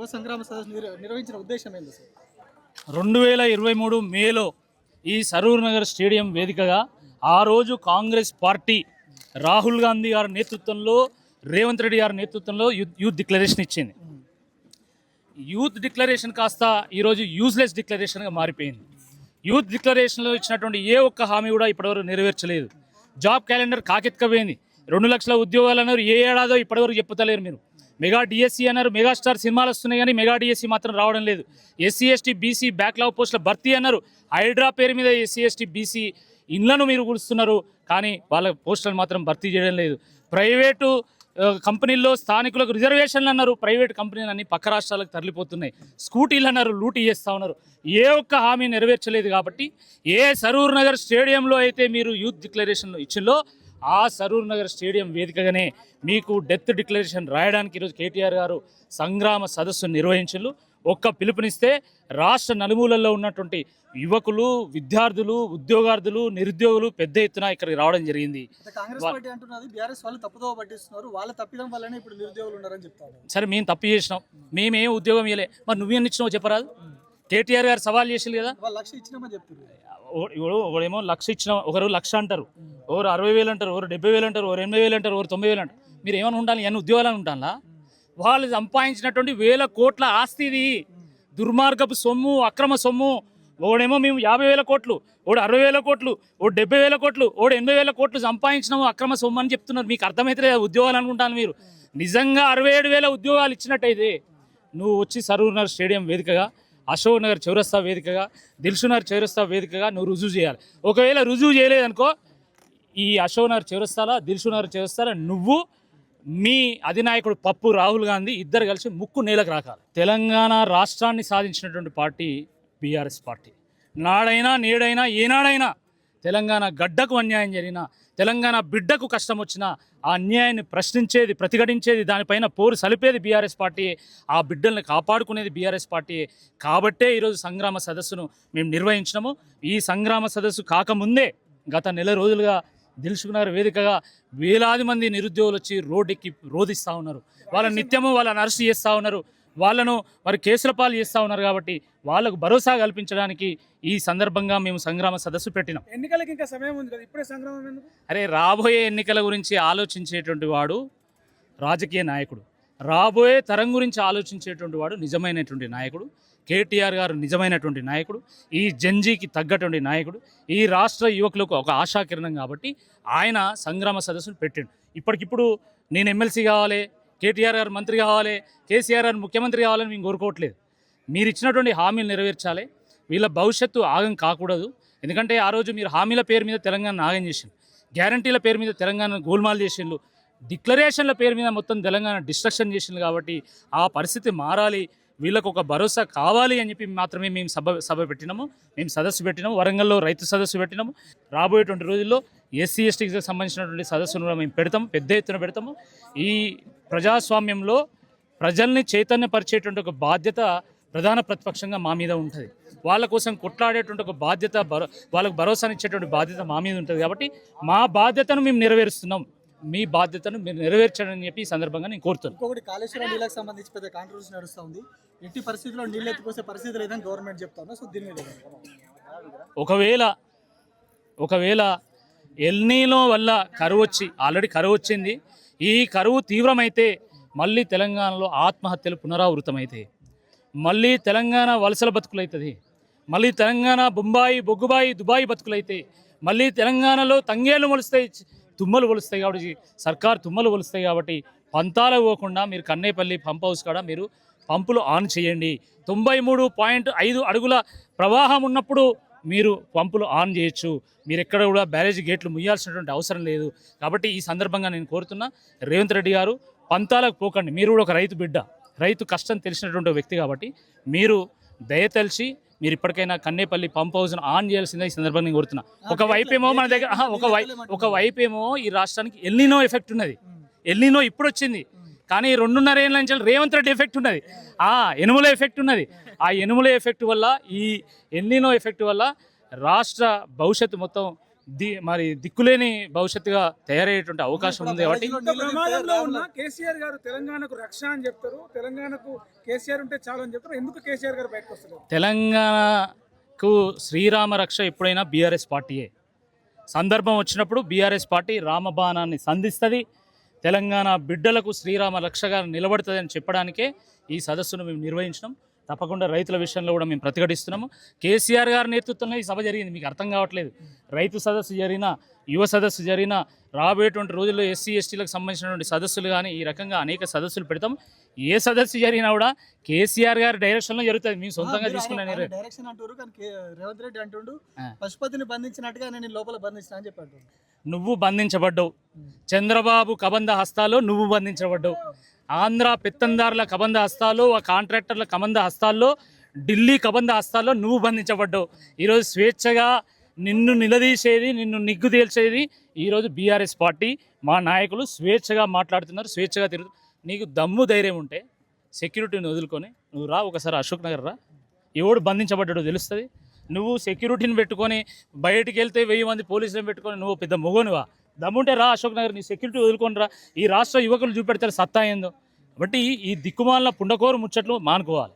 యువ సంగ్రామ సదస్సు నిర్వహించిన ఉద్దేశం ఏంటి సార్? 2023 మేలో ఈ సరూర్ నగర్ స్టేడియం వేదికగా ఆ రోజు కాంగ్రెస్ పార్టీ రాహుల్ గాంధీ గారి నేతృత్వంలో, రేవంత్ రెడ్డి గారి నేతృత్వంలో యూత్ డిక్లరేషన్ ఇచ్చింది. యూత్ డిక్లరేషన్ కాస్త ఈరోజు యూజ్లెస్ డిక్లరేషన్గా మారిపోయింది. యూత్ డిక్లరేషన్లో ఇచ్చినటువంటి ఏ ఒక్క హామీ కూడా ఇప్పటివరకు నెరవేర్చలేదు. Job calendar కాకెత్తుకపోయింది. 2 లక్షల ఉద్యోగాలు అన్నారు, ఏ ఏడాదో ఇప్పటివరకు చెప్పుతలేరు. మీరు మెగా డిఎస్సీ అన్నారు, మెగాస్టార్ సినిమాలు వస్తున్నాయి కానీ మెగా డిఎస్సీ మాత్రం రావడం లేదు. ఎస్సీ ఎస్టీ బీసీ బ్యాక్లాగ్ పోస్టుల భర్తీ అన్నారు, హైడ్రా పేరు మీద ఎస్సీ ఎస్టీ బీసీ ఇండ్లను మీరు కూలుస్తున్నారు కానీ వాళ్ళ పోస్టులను మాత్రం భర్తీ చేయడం లేదు. ప్రైవేటు కంపెనీల్లో స్థానికులకు రిజర్వేషన్లు అన్నారు, ప్రైవేట్ కంపెనీలు అన్ని పక్క రాష్ట్రాలకు తరలిపోతున్నాయి. స్కూటీలు అన్నారు, లూటీ చేస్తూ ఉన్నారు. ఏ ఒక్క హామీ నెరవేర్చలేదు. కాబట్టి ఏ సరూర్ నగర్ స్టేడియంలో అయితే మీరు యూత్ డిక్లరేషన్ ఇచ్చిందో ఆ సరూర్ నగర్ స్టేడియం వేదికగానే మీకు డెత్ డిక్లరేషన్ రాయడానికి ఈరోజు కేటీఆర్ గారు సంగ్రామ సదస్సు నిర్వహించారు. ఒక్క పిలుపునిస్తే రాష్ట్ర నలుమూలల్లో ఉన్నటువంటి యువకులు, విద్యార్థులు, ఉద్యోగార్థులు, నిరుద్యోగులు పెద్ద ఎత్తున ఇక్కడికి రావడం జరిగింది. కాంగ్రెస్ పార్టీ అంటున్నది బీఆర్ఎస్ వాళ్ళు తప్పుదో పట్టిస్తున్నారు, వాళ్ళ తప్పిదం వల్లనే ఇప్పుడు నిరుద్యోగులు ఉన్నారని చెప్తారు. సరే, మేము తప్పు చేసినాం, మేమేం ఉద్యోగం ఇవ్వలే, మరి నువ్వేం ఇచ్చినావు చెప్పరాదు? కేటీఆర్ గారు సవాల్ చేసారు కదా, వాళ్ళు 1,00,000 ఇచ్చినామని చెప్తున్నారు. ఒకడేమో 1,00,000 ఇచ్చిన, ఒకరు 1,00,000 అంటారు, ఒకరు 60,000 అంటారు, ఒకరు 70,000 అంటారు, ఒకరు 80,000 అంటారు, ఒకరు 90,000 అంటారు. మీరు ఏమైనా ఉండాలి, ఎన్ని ఉద్యోగాలను ఉంటాలా? వాళ్ళు సంపాదించినటువంటి 1,000 కోట్ల ఆస్తి ఇది, దుర్మార్గపు సొమ్ము, అక్రమ సొమ్ము. ఒకడేమో మేము 50,000 కోట్లు, ఒకడు 60,000 కోట్లు, ఒకడు 70,000 కోట్లు, ఒకడు 80,000 కోట్లు సంపాదించినాము అక్రమ సొమ్ము అని చెప్తున్నారు. మీకు అర్థమైతే ఉద్యోగాలు అనుకుంటాను. మీరు నిజంగా 67,000 ఉద్యోగాలు ఇచ్చినట్టయితే నువ్వు వచ్చి సరూర్ నగర్ స్టేడియం వేదికగా, అశోక్ నగర్ చౌరస్తా వేదికగా, దిల్షు నగర్ చౌరస్తా వేదికగా నువ్వు రుజువు చేయాలి. ఒకవేళ రుజువు చేయలేదనుకో, ఈ అశోక్ నగర్ చౌరస్తాలో, దిల్షు నగర్ చౌరస్తాలో నువ్వు, మీ అధినాయకుడు పప్పు రాహుల్ గాంధీ ఇద్దరు కలిసి ముక్కు నేలకు రాకాలి. తెలంగాణ రాష్ట్రాన్ని సాధించినటువంటి పార్టీ బీఆర్ఎస్ పార్టీ. నాడైనా నేడైనా ఏనాడైనా తెలంగాణ గడ్డకు అన్యాయం జరిగినా, తెలంగాణ బిడ్డకు కష్టం వచ్చినా ఆ అన్యాయాన్ని ప్రశ్నించేది, ప్రతిఘటించేది, దానిపైన పోరు సలిపేది బీఆర్ఎస్ పార్టీ. ఆ బిడ్డల్ని కాపాడుకునేది బీఆర్ఎస్ పార్టీ. కాబట్టే ఈరోజు సంగ్రామ సదస్సును మేము నిర్వహించినాము. ఈ సంగ్రామ సదస్సు కాకముందే గత నెల రోజులుగా దిల్సుఖ్నగర్ వేదికగా వేలాది మంది నిరుద్యోగులు వచ్చి రోడ్డెక్కి రోధిస్తూ ఉన్నారు. వాళ్ళని నిత్యము వాళ్ళని అరెస్ట్ చేస్తూ ఉన్నారు, వాళ్ళను వారి కేసుల పాలు చేస్తూ ఉన్నారు. కాబట్టి వాళ్ళకు భరోసా కల్పించడానికి ఈ సందర్భంగా మేము సంగ్రామ సదస్సు పెట్టినాం. ఎన్నికలకి ఇంకా సమయం ఉంది కదా, ఇప్పుడే సంగ్రామం ఎందుకు? అరే, రాబోయే ఎన్నికల గురించి ఆలోచించేటువంటి వాడు రాజకీయ నాయకుడు, రాబోయే తరం గురించి ఆలోచించేటువంటి వాడు నిజమైనటువంటి నాయకుడు. కేటీఆర్ గారు నిజమైనటువంటి నాయకుడు, ఈ జంజీకి తగ్గటువంటి నాయకుడు, ఈ రాష్ట్ర యువకులకు ఒక ఆశాకిరణం. కాబట్టి ఆయన సంగ్రామ సదస్సును పెట్టిండు. ఇప్పటికిప్పుడు నేను ఎమ్మెల్సీ కావాలి, కేటీఆర్ గారు మంత్రి కావాలి, కేసీఆర్ గారు ముఖ్యమంత్రి కావాలని మేము కోరుకోవట్లేదు. మీరు ఇచ్చినటువంటి హామీలు నెరవేర్చాలి. వీళ్ళ భవిష్యత్తు ఆగం కాకూడదు. ఎందుకంటే ఆ రోజు మీరు హామీల పేరు మీద తెలంగాణ ఆగం చేసిండు, గ్యారంటీల పేరు మీద తెలంగాణ గోల్మాల్ చేసిండు, డిక్లరేషన్ల పేరు మీద మొత్తం తెలంగాణ డిస్ట్రక్షన్ చేసిండు. కాబట్టి ఆ పరిస్థితి మారాలి, వీళ్ళకు ఒక భరోసా కావాలి అని చెప్పి మాత్రమే మేము సభ పెట్టినాము, మేము సదస్సు పెట్టినాము. వరంగల్లో రైతు సదస్సు పెట్టినాము. రాబోయేటువంటి రోజుల్లో ఎస్సీ ఎస్టీకి సంబంధించినటువంటి సదస్సును కూడా మేము పెడతాము, పెద్ద ఎత్తున పెడతాము. ఈ ప్రజాస్వామ్యంలో ప్రజల్ని చైతన్యపరిచేటువంటి ఒక బాధ్యత ప్రధాన ప్రతిపక్షంగా మా మీద ఉంటుంది. వాళ్ళ కోసం కొట్లాడేటువంటి ఒక బాధ్యత, వాళ్ళకు భరోసానిచ్చేటువంటి బాధ్యత మా మీద ఉంటుంది. కాబట్టి మా బాధ్యతను మేము నెరవేరుస్తున్నాం, మీ బాధ్యతను మీరు నెరవేర్చాలని చెప్పి ఈ సందర్భంగా నేను కోరుతున్నాను. ఇంకొకటి, కాళేశ్వరం నీళ్ళకి సంబంధించి పెద్ద కాంట్రవర్సీ నడుస్తూ ఉంది. ఎట్టి పరిస్థితుల్లో నీళ్ళు ఎత్తిపోసే పరిస్థితి లేదని గవర్నమెంట్ చెప్తాను. సో దీని మీద ఒకవేళ ఎల్నీలో వల్ల కరువు వచ్చి, ఆల్రెడీ కరువు వచ్చింది, ఈ కరువు తీవ్రమైతే మళ్ళీ తెలంగాణలో ఆత్మహత్యలు పునరావృతమైతే, మళ్ళీ తెలంగాణ వలసల బతుకులవుతుంది, మళ్ళీ తెలంగాణ బొంబాయి, బొగ్గుబాయి, దుబాయ్ బతుకులైతే, మళ్ళీ తెలంగాణలో తంగేళ్ళు మొలుస్తాయి, తుమ్మలు పొలుస్తాయి. కాబట్టి సర్కార్ తుమ్మలు పొలుస్తాయి. కాబట్టి పంతాలు పోకుండా మీరు కన్నేపల్లి పంప్ హౌస్ కాడ మీరు పంపులు ఆన్ చేయండి. 93.5 అడుగుల ప్రవాహం ఉన్నప్పుడు మీరు పంపులు ఆన్ చేయొచ్చు. మీరు ఎక్కడ కూడా బ్యారేజ్ గేట్లు ముయ్యాల్సినటువంటి అవసరం లేదు. కాబట్టి ఈ సందర్భంగా నేను కోరుతున్నా, రేవంత్ రెడ్డి గారు పంతాలకు పోకండి. మీరు కూడా ఒక రైతు బిడ్డ, రైతు కష్టం తెలిసినటువంటి వ్యక్తి. కాబట్టి మీరు దయతలిచి మీరు ఇప్పటికైనా కన్నేపల్లి పంప్ హౌస్ను ఆన్ చేయాల్సిందే ఈ సందర్భంగా నేను కోరుతున్నా. ఒకవైపేమో మన దగ్గర ఒకవైపేమో ఈ రాష్ట్రానికి ఎల్నినో ఎఫెక్ట్ ఉన్నది. ఎల్నినో ఇప్పుడు వచ్చింది, కానీ 2.5 ఏళ్ళ నుంచి రేవంత్ రెడ్డి ఎఫెక్ట్ ఉన్నది, ఎనుముల ఎఫెక్ట్ ఉన్నది. ఆ ఎనుముల ఎఫెక్ట్ వల్ల, ఈ ఎల్నినో ఎఫెక్ట్ వల్ల రాష్ట్ర భవిష్యత్తు మొత్తం మరి దిక్కులేని భవిష్యత్తుగా తయారయ్యేటువంటి అవకాశం ఉంది కాబట్టి ఇంత ప్రమాదంలో ఉన్న కేసీఆర్ గారు తెలంగాణకు రక్ష అని చెప్తారు, తెలంగాణకు కేసీఆర్ ఉంటే చాలు అని చెప్తారు. ఎందుకు కేసీఆర్ గారు బయటకు వస్తారు? తెలంగాణకు శ్రీరామ రక్ష ఎప్పుడైనా బీఆర్ఎస్ పార్టీయే. సందర్భం వచ్చినప్పుడు బీఆర్ఎస్ పార్టీ రామబాణాన్ని సంధిస్తుంది. తెలంగాణ బిడ్డలకు శ్రీరామ రక్షగా నిలబడుతుంది అని చెప్పడానికే ఈ సదస్సును మేము నిర్వహించినాం. తప్పకుండా రైతుల విషయంలో కూడా మేము ప్రతిఘటిస్తున్నాము. కేసీఆర్ గారి నేతృత్వంలో ఈ సభ జరిగింది, మీకు అర్థం కావట్లేదు. రైతు సదస్సు జరిగినా, యువ సదస్సు జరిగినా, రాబోయేటువంటి రోజుల్లో ఎస్సీ ఎస్టీలకు సంబంధించినటువంటి సదస్సులు కానీ ఈ రకంగా అనేక సదస్సులు పెడతాం. ఏ సదస్సు జరిగినా కూడా కేసీఆర్ గారి డైరెక్షన్లో జరుగుతుంది. మేము సొంతంగా తీసుకున్న డైరెక్షన్ అంటారు కానీ రేవంత్ రెడ్డి అంటుండు పశుపతిని బంధించినట్టుగా నేను లోపల బంధించిన అని చెప్పాడు. నువ్వు బంధించబడ్డావు, చంద్రబాబు కబంధ హస్తాల్లో నువ్వు బంధించబడ్డావు. ఆంధ్ర పెత్తందారుల కబంధ హస్తాల్లో, ఆ కాంట్రాక్టర్ల కబంధ హస్తాల్లో, ఢిల్లీ కబంధ హస్తాల్లో నువ్వు బంధించబడ్డావు. ఈరోజు స్వేచ్ఛగా నిన్ను నిలదీసేది, నిన్ను నిగ్గు తేల్చేది ఈరోజు బీఆర్ఎస్ పార్టీ. మా నాయకులు స్వేచ్ఛగా మాట్లాడుతున్నారు, స్వేచ్ఛగా తిరుగుతున్నారు. నీకు దమ్ము ధైర్యం ఉంటే సెక్యూరిటీని వదులుకొని నువ్వు రా, ఒకసారి అశోక్ నగర్ రా, ఎవడు బంధించబడ్డాడో తెలుస్తుంది. నువ్వు సెక్యూరిటీని పెట్టుకొని బయటికి వెళ్తే 1000 మంది పోలీసులను పెట్టుకొని నువ్వు పెద్ద మొగనువా? దమ్ముంటే రా అశోక్ నగర్, నీ సెక్యూరిటీ వదులుకొని రా. ఈ రాష్ట్ర యువకులు చూపెడతారు సత్తా ఏందో. కాబట్టి ఈ దిక్కుమాలిన పుండకోరు ముచ్చట్లు మానుకోవాలి.